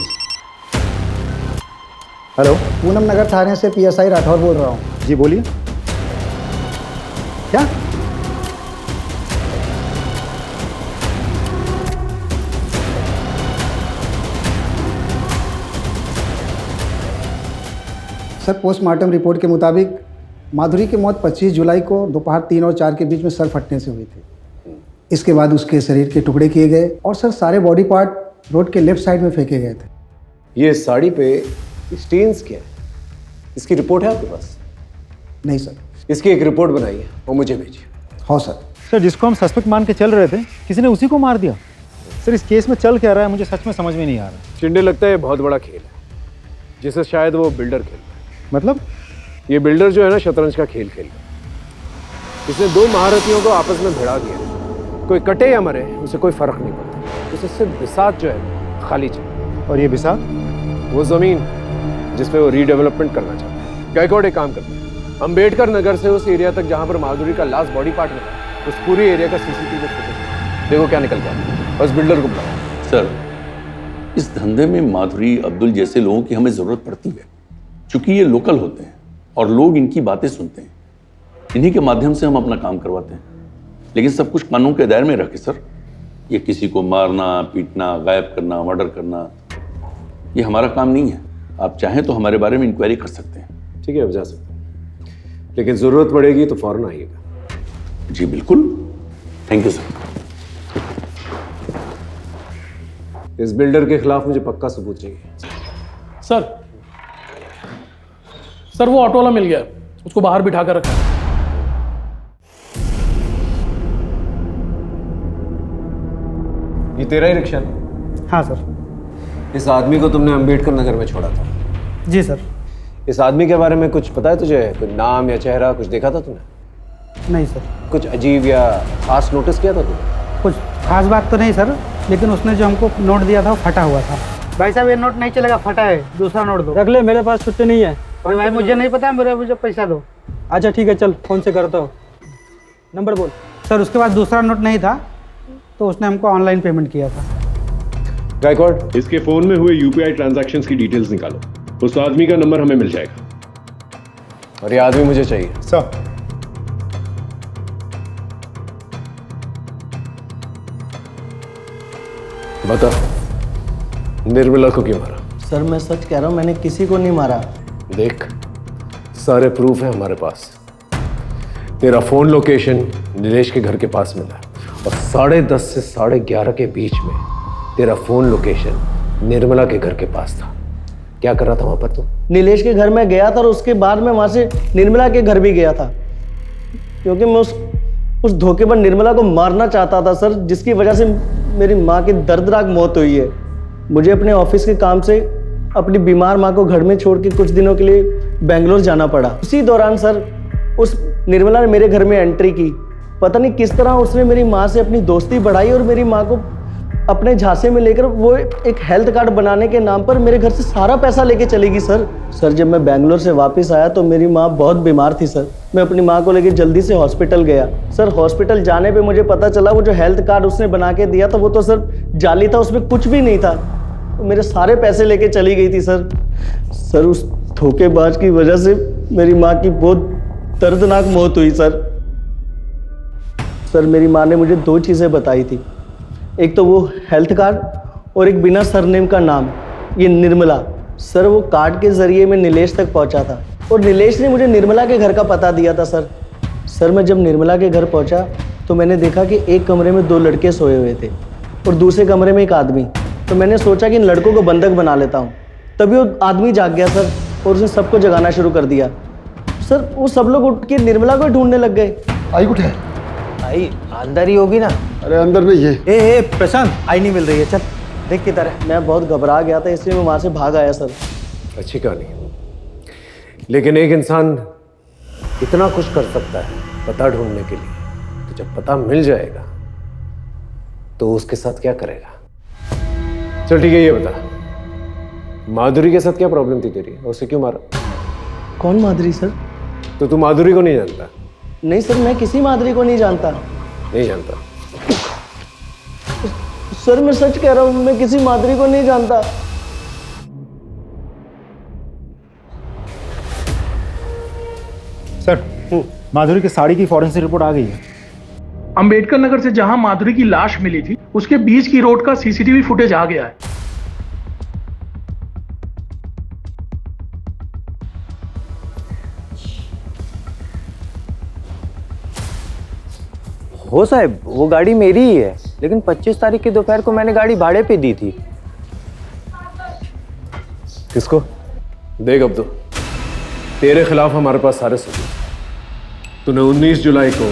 हेलो, पूनम नगर थाने से PSI राठौर बोल रहा हूँ। जी बोलिए। क्या? सर पोस्टमार्टम रिपोर्ट के मुताबिक माधुरी की मौत 25 जुलाई को दोपहर 3 और 4 के बीच में सर फटने से हुई थी। इसके बाद उसके शरीर के टुकड़े किए गए और सर सारे बॉडी पार्ट रोड के लेफ्ट साइड में फेंके गए थे। ये साड़ी पे स्टेन्स क्या है? इसकी रिपोर्ट है आपके पास? नहीं सर। इसकी एक रिपोर्ट बनाइए और मुझे भेजिए। हाँ सर। सर जिसको हम सस्पेक्ट मान के चल रहे थे किसी ने उसी को मार दिया। सर इस केस में चल क्या रहा है मुझे सच में समझ में नहीं आ रहा। चिंडे लगता है बहुत बड़ा खेल है जिसे शायद वो बिल्डर खेल रहा है। मतलब? ये बिल्डर जो है ना शतरंज का खेल खेल रहा है। इसने 2 महारथियों को आपस में भिड़ा दिया। कोई कटे या मरे उसे कोई फर्क नहीं पड़ता। उसे सिर्फ बिसात जो है खाली चाहिए। और ये बिसात? वो जमीन जिस पे वो रीडेवलपमेंट करना चाहता है। गायकवाड़ एक काम करते हैं, अंबेडकर नगर से उस एरिया तक जहां पर माधुरी का लास्ट बॉडी पार्ट मिला उस पूरे एरिया का सीसीटीवी फुटेज देखो क्या निकल गया। बस बिल्डर को बुलाओ। सर इस धंधे में माधुरी अब्दुल जैसे लोगों की हमें जरूरत पड़ती है, क्योंकि ये लोकल होते हैं और लोग इनकी बातें सुनते हैं। इन्हीं के माध्यम से हम अपना काम करवाते हैं, लेकिन सब कुछ कानून के दायरे में रखे सर। ये किसी को मारना, पीटना, गायब करना, मर्डर करना, ये हमारा काम नहीं है। आप चाहें तो हमारे बारे में इंक्वायरी कर सकते हैं। ठीक है, अब जा सकते हैं, लेकिन जरूरत पड़ेगी तो फौरन आइएगा। जी बिल्कुल। Thank you sir. इस बिल्डर के खिलाफ मुझे पक्का सबूत चाहिए। सर वो ऑटो वाला मिल गया, उसको बाहर बिठा कर रखा है। ये तेरा ही रिक्शा है? हाँ सर। इस आदमी को तुमने अंबेडकर नगर में छोड़ा था? जी सर। इस आदमी के बारे में कुछ पता है तुझे? कोई नाम या चेहरा कुछ देखा था तुमने? नहीं सर। कुछ अजीब या खास नोटिस किया था तुमने? कुछ खास बात तो नहीं सर, लेकिन उसने जो हमको नोट दिया था वो फटा हुआ था। भाई साहब ये नोट नहीं चलेगा, फटा है, दूसरा नोट दो। रख ले, मेरे पास छुट्टी नहीं है। अरे भाई मुझे नहीं पता, मुझे पैसा दो। अच्छा ठीक है, चल फोन से करता हूँ। नंबर बोल। सर उसके पास दूसरा नोट नहीं था तो उसने हमको ऑनलाइन पेमेंट किया था। गायकवाड़, इसके फोन में हुए यूपीआई ट्रांजैक्शंस की डिटेल्स निकालो। उस आदमी का नंबर हमें मिल जाएगा। और ये आदमी मुझे चाहिए। सर बता, निर्मला को क्यों मारा? सर मैं सच कह रहा हूँ, मैंने किसी को नहीं मारा। देख, सारे प्रूफ है हमारे पास। तेरा फोन लोकेशन नीलेश के घर के पास मिला और 10:30 से 11:30 के बीच में तेरा फोन लोकेशन निर्मला के घर के पास था। क्या कर रहा था वहां पर तू? नीलेश के घर में गया था और उसके बाद में वहां से निर्मला के घर भी गया था, क्योंकि मैं उस धोखेबाज निर्मला को मारना चाहता था सर, जिसकी वजह से मेरी माँ की दर्दनाक मौत हुई है। मुझे अपने ऑफिस के काम से अपनी बीमार माँ को घर में छोड़ के कुछ दिनों के लिए बेंगलोर जाना पड़ा। उसी दौरान सर उस निर्मला ने मेरे घर में एंट्री की। पता नहीं किस तरह उसने मेरी माँ से अपनी दोस्ती बढ़ाई और मेरी माँ को अपने झांसे में लेकर वो एक हेल्थ कार्ड बनाने के नाम पर मेरे घर से सारा पैसा लेके चली गई सर। जब मैं बेंगलोर से वापस आया तो मेरी माँ बहुत बीमार थी सर। मैं अपनी माँ को लेकर जल्दी से हॉस्पिटल गया सर। हॉस्पिटल जाने पे मुझे पता चला वो जो हेल्थ कार्ड उसने बना के दिया था वो तो सर जाली था, उसमें कुछ भी नहीं था। मेरे सारे पैसे लेके चली गई थी सर। उस धोखेबाज की वजह से मेरी माँ की बहुत दर्दनाक मौत हुई सर। मेरी माँ ने मुझे 2 चीज़ें बताई थी, एक तो वो हेल्थ कार्ड और एक बिना सरनेम का नाम, ये निर्मला। सर वो कार्ड के ज़रिए मैं नीलेश तक पहुंचा था और नीलेश ने मुझे निर्मला के घर का पता दिया था सर। मैं जब निर्मला के घर पहुंचा तो मैंने देखा कि एक कमरे में 2 लड़के सोए हुए थे और दूसरे कमरे में एक आदमी। तो मैंने सोचा कि इन लड़कों को बंधक बना लेता हूँ। तभी वो आदमी जाग गया सर और उसने सबको जगाना शुरू कर दिया सर। वो सब लोग उठ के निर्मला को ढूंढने लग गए। आई कुछ है? आई अंदर ही होगी ना। अरे अंदर नहीं है। ए प्रशांत, आई नहीं मिल रही है, चल देख किधर है। मैं बहुत घबरा गया था इसलिए मैं वहां से भाग आया सर। अच्छी कहानी, लेकिन एक इंसान इतना कुछ कर सकता है पता ढूंढने के लिए, तो जब पता मिल जाएगा तो उसके साथ क्या करेगा? चल ठीक है, ये बता, माधुरी के साथ क्या प्रॉब्लम थी तेरी? उसे क्यों मारा? कौन माधुरी सर? तो तू माधुरी को नहीं जानता? नहीं सर, मैं किसी माधुरी को नहीं जानता। नहीं जानता? सर मैं सच कह रहा हूं, मैं किसी माधुरी को नहीं जानता। सर माधुरी की साड़ी की फॉरेंसिक रिपोर्ट आ गई है। अंबेडकर नगर से जहां माधुरी की लाश मिली थी उसके बीच की रोड का सीसीटीवी फुटेज आ गया है। हो साहब, वो गाड़ी मेरी ही है, लेकिन 25 तारीख की दोपहर को मैंने गाड़ी भाड़े पे दी थी। किसको? देख अब तो तेरे खिलाफ हमारे पास सारे सबूत। तूने 19 जुलाई को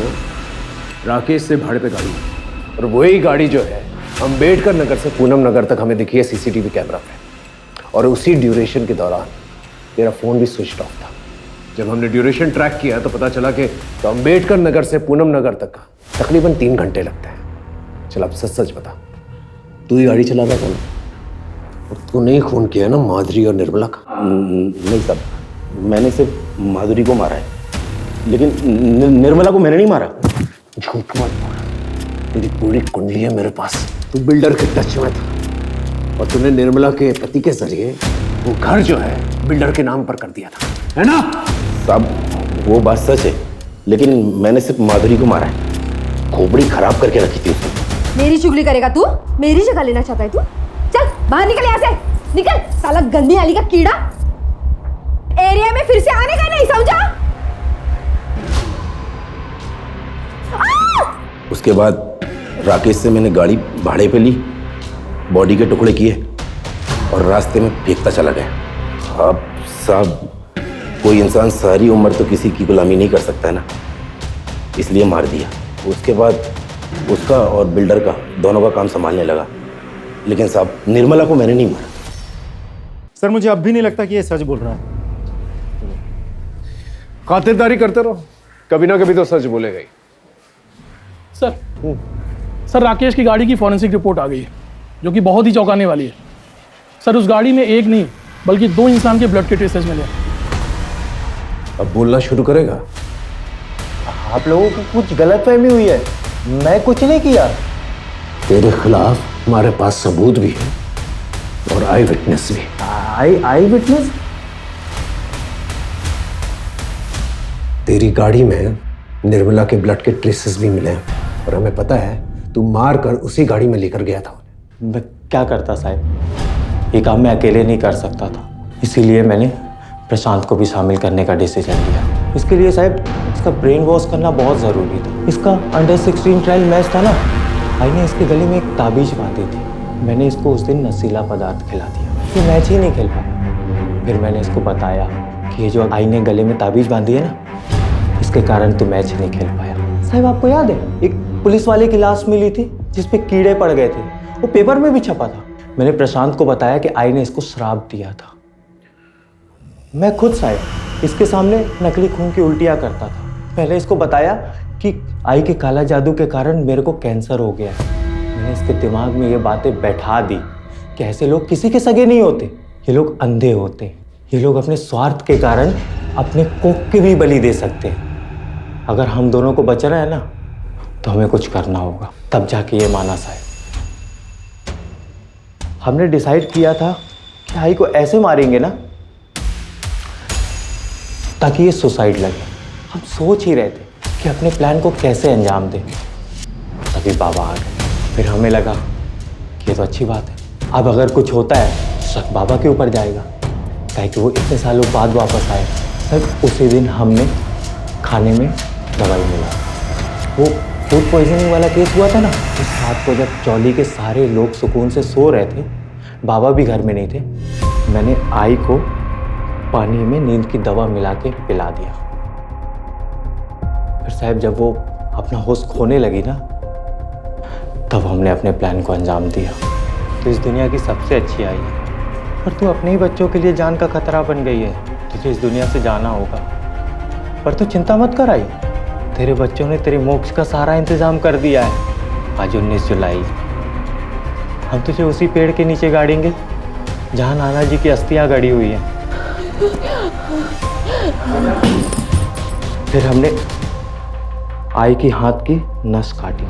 राकेश से भाड़े पे गाड़ी ली और वही गाड़ी जो है अंबेडकर नगर से पूनम नगर तक हमें दिखी है सीसीटीवी कैमरा पे। और उसी ड्यूरेशन के दौरान तेरा फोन भी स्विच ऑफ था। जब हमने ड्यूरेशन ट्रैक किया तो पता चला कि तो अंबेडकर नगर से पूनम नगर तक का तकरीबन 3 घंटे लगते हैं। चल अब सच सच बता, तू ही गाड़ी चला रहा था ना? और तूने ही खून किया ना माधुरी और निर्मला का? नहीं साहब, मैंने सिर्फ माधुरी को मारा है, लेकिन निर्मला को मैंने नहीं मारा। झूठ मत बोल, तेरी पूरी कुंडली है मेरे पास। तू बिल्डर के टच में था और तूने निर्मला के पति के जरिए वो घर जो है बिल्डर के नाम पर कर दिया था, है ना? साहब वो बात सच है, लेकिन मैंने सिर्फ माधुरी को मारा है। खोपड़ी खराब करके रखी थी उसने। मेरी चुगली करेगा तू? मेरी जगह लेना चाहता है तू? चल बाहर निकल यहाँ से, निकल साला गंदी नाली का कीड़ा। एरिया में फिर से आने का नहीं, समझा? उसके बाद राकेश से मैंने गाड़ी भाड़े पे ली, बॉडी के टुकड़े किए और रास्ते में फेंकता चला गया। अब साहब कोई इंसान सारी उम्र तो किसी की गुलामी नहीं कर सकता है ना, इसलिए मार दिया। उसके बाद उसका और बिल्डर का दोनों का काम संभालने लगा, लेकिन साहब निर्मला को मैंने नहीं मारा। सर मुझे अब भी नहीं लगता कि ये सच बोल रहा है। खातिरदारी करते रहो, कभी ना कभी तो सच बोलेगा ही। सर राकेश की गाड़ी की फॉरेंसिक रिपोर्ट आ गई है जो कि बहुत ही चौंकाने वाली है। सर उस गाड़ी में एक नहीं बल्कि 2 इंसान के ब्लड के ट्रेसेस मिले। अब बोलना शुरू करेगा? आप लोगों को कुछ गलतफहमी हुई है, मैं कुछ नहीं किया। तेरे खिलाफ हमारे पास सबूत भी है और आई विटनेस भी। आई विटनेस? तेरी गाड़ी में निर्मला के ब्लड के ट्रेसेस भी मिले हैं और हमें पता है तू मार कर उसी गाड़ी में लेकर गया था। मैं क्या करता साहब, ये काम मैं अकेले नहीं कर सकता था, इसीलिए मैंने प्रशांत को भी शामिल करने का डिसीजन लिया। इसके लिए साहब इसका ब्रेन वॉश करना बहुत ज़रूरी था। इसका अंडर 16 ट्रायल मैच था ना, आई ने इसके गले में एक ताबीज बांधी थी। मैंने इसको उस दिन नशीला पदार्थ खिला दिया, ये मैच ही नहीं खेल पाया। फिर मैंने इसको बताया कि ये जो आई ने गले में ताबीज बांधी है ना, इसके कारण तो मैच नहीं खेल पाया। साहब आपको याद है एक पुलिस वाले की लाश मिली थी जिसपे कीड़े पड़ गए थे, वो पेपर में भी छपा था। मैंने प्रशांत को बताया कि आई ने इसको श्राप दिया था। मैं खुद साहब इसके सामने नकली खून की उल्टियाँ करता था। पहले इसको बताया कि आई के काला जादू के कारण मेरे को कैंसर हो गया है। मैंने इसके दिमाग में ये बातें बैठा दी कि ऐसे लोग किसी के सगे नहीं होते, ये लोग अंधे होते हैं। ये लोग अपने स्वार्थ के कारण अपने कोख की भी बलि दे सकते हैं। अगर हम दोनों को बचना है ना तो हमें कुछ करना होगा, तब जाके ये माना साहब। हमने डिसाइड किया था कि आई को ऐसे मारेंगे ना ताकि ये सुसाइड लगे। हम सोच ही रहे थे कि अपने प्लान को कैसे अंजाम दें, तभी बाबा आ गए। फिर हमें लगा कि ये तो अच्छी बात है, अब अगर कुछ होता है शक बाबा के ऊपर जाएगा, ताकि वो इतने सालों बाद वापस आए। सर उसी दिन हमने खाने में दवाई मिला, वो फूड पॉइजनिंग वाला केस हुआ था ना, उस रात को जब चौली के सारे लोग सुकून से सो रहे थे, बाबा भी घर में नहीं थे, मैंने आई को पानी में नींद की दवा मिला के पिला दिया। फिर साहब जब वो अपना होश खोने लगी ना, तब हमने अपने प्लान को अंजाम दिया। तो इस दुनिया की सबसे अच्छी आई है, पर तू अपने ही बच्चों के लिए जान का खतरा बन गई है। तुझे इस दुनिया से जाना होगा, पर तू चिंता मत कर आई, तेरे बच्चों ने तेरे मोक्ष का सारा इंतजाम कर दिया है। आज 19 जुलाई, हम तुझे उसी पेड़ के नीचे गाड़ेंगे जहाँ नाना जी की अस्थियाँ गड़ी हुई हैं। फिर हमने आई की हाथ की नस काटी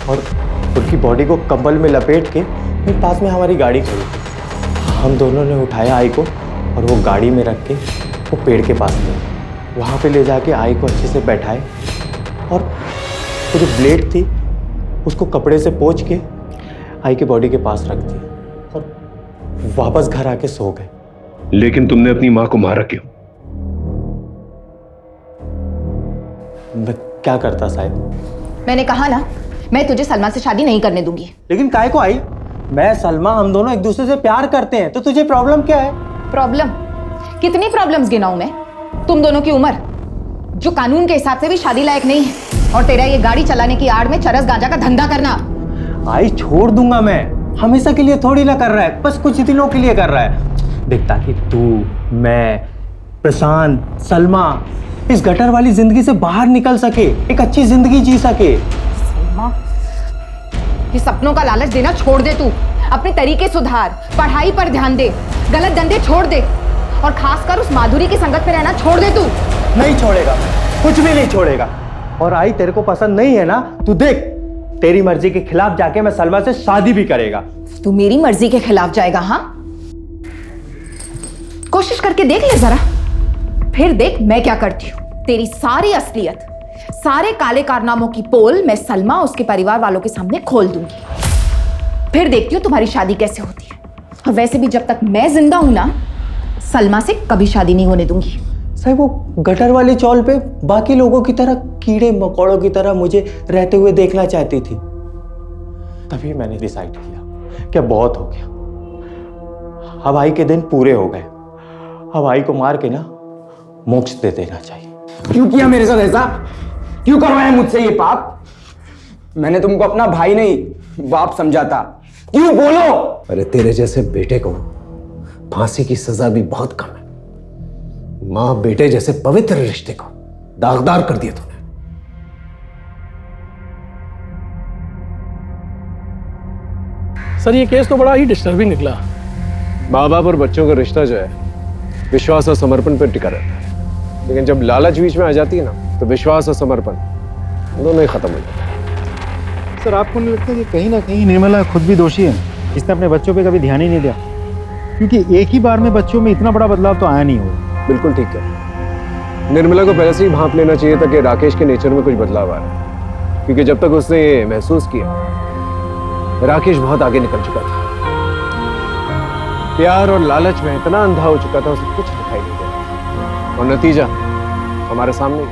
और उनकी बॉडी को कंबल में लपेट के फिर पास में हमारी गाड़ी खड़ी। हम दोनों ने उठाया आई को और वो गाड़ी में रख के वो पेड़ के पास ले, वहाँ पे ले जाके आई को अच्छे से बैठाए और वो जो ब्लेड थी उसको कपड़े से पोंछ के आई की बॉडी के पास रख दिया और वापस घर आके सो गए। लेकिन तुमने अपनी माँ को मारा क्यों? मैं क्या करता साहब? मैंने कहा ना, मैं तुझे सलमा से शादी नहीं करने दूंगी। लेकिन काहे को आई? मैं सलमा हम दोनों एक दूसरे से प्यार करते हैं, तो तुझे प्रॉब्लम क्या है? प्रॉब्लम? कितनी प्रॉब्लम्स गिनाऊं मैं? तुम दोनों की उम्र जो कानून के हिसाब से भी शादी लायक नहीं है, और तेरा ये गाड़ी चलाने की आड़ में चरस गांजा का धंधा करना। आई छोड़ दूंगा मैं, हमेशा के लिए थोड़ी ना कर रहा है, बस कुछ दिनों के लिए कर रहा है। देख ताकि तू, मैं, प्रशांत, सलमा इस गटर वाली जिंदगी से बाहर निकल सके, एक अच्छी जिंदगी जी सके। सलमा, ये सपनों का लालच देना छोड़ दे तू, अपने तरीके सुधार, पढ़ाई पर ध्यान दे, गलत धंधे छोड़ दे और खासकर उस माधुरी की संगत में रहना छोड़ दे तू। नहीं छोड़ेगा, कुछ भी नहीं छोड़ेगा। और आई तेरे को पसंद नहीं है ना, तू देख तेरी मर्जी के खिलाफ जाके मैं सलमा से शादी भी करेगा। तू मेरी मर्जी के खिलाफ जाएगा? हाँ, कोशिश करके देख ले जरा, फिर देख मैं क्या करती हूँ। तेरी सारी असलियत, सारे काले कारनामों की पोल मैं सलमा उसके परिवार वालों के सामने खोल दूंगी। फिर देखती हूँ तुम्हारी शादी कैसे होती है। और वैसे भी जब तक मैं जिंदा हूं ना, सलमा से कभी शादी नहीं होने दूंगी। साहब वो गटर वाली चौल पे बाकी लोगों की तरह कीड़े मकोड़ों की तरह मुझे रहते हुए देखना चाहती थी, तभी मैंने डिसाइड किया कि बहुत हो गया, अब आई के दिन पूरे हो गए, अब आई को मार के ना मोक्ष दे देना चाहिए। क्यों किया मेरे साथ ऐसा? क्यों करवाया मुझसे ये पाप? मैंने तुमको अपना भाई नहीं बाप समझा था, क्यों बोलो? अरे तेरे जैसे बेटे को फांसी की सजा भी बहुत कम है। मां बेटे जैसे पवित्र रिश्ते को दागदार कर दिया तूने। सर ये केस तो बड़ा ही डिस्टर्बिंग निकला। माँ बाप और बच्चों का रिश्ता जो है विश्वास और समर्पण पर टिका रहता है, लेकिन जब लालच बीच में आ जाती है ना तो विश्वास और समर्पण दोनों ही खत्म हो जाते हैं। सर आपको नहीं लगता कि कहीं ना कहीं निर्मला खुद भी दोषी है? इसने अपने बच्चों पे कभी ध्यान ही नहीं दिया, क्योंकि एक ही बार में बच्चों में इतना बड़ा बदलाव तो आया नहीं होगा। बिल्कुल ठीक है। निर्मला को पहले से ही भांप लेना चाहिए था कि राकेश के नेचर में कुछ बदलाव आ रहा है, क्योंकि जब तक उसने ये महसूस किया राकेश बहुत आगे निकल चुका था। प्यार और लालच में इतना अंधा हो चुका था, उसे कुछ दिखाई नहीं देता और नतीजा हमारे सामने।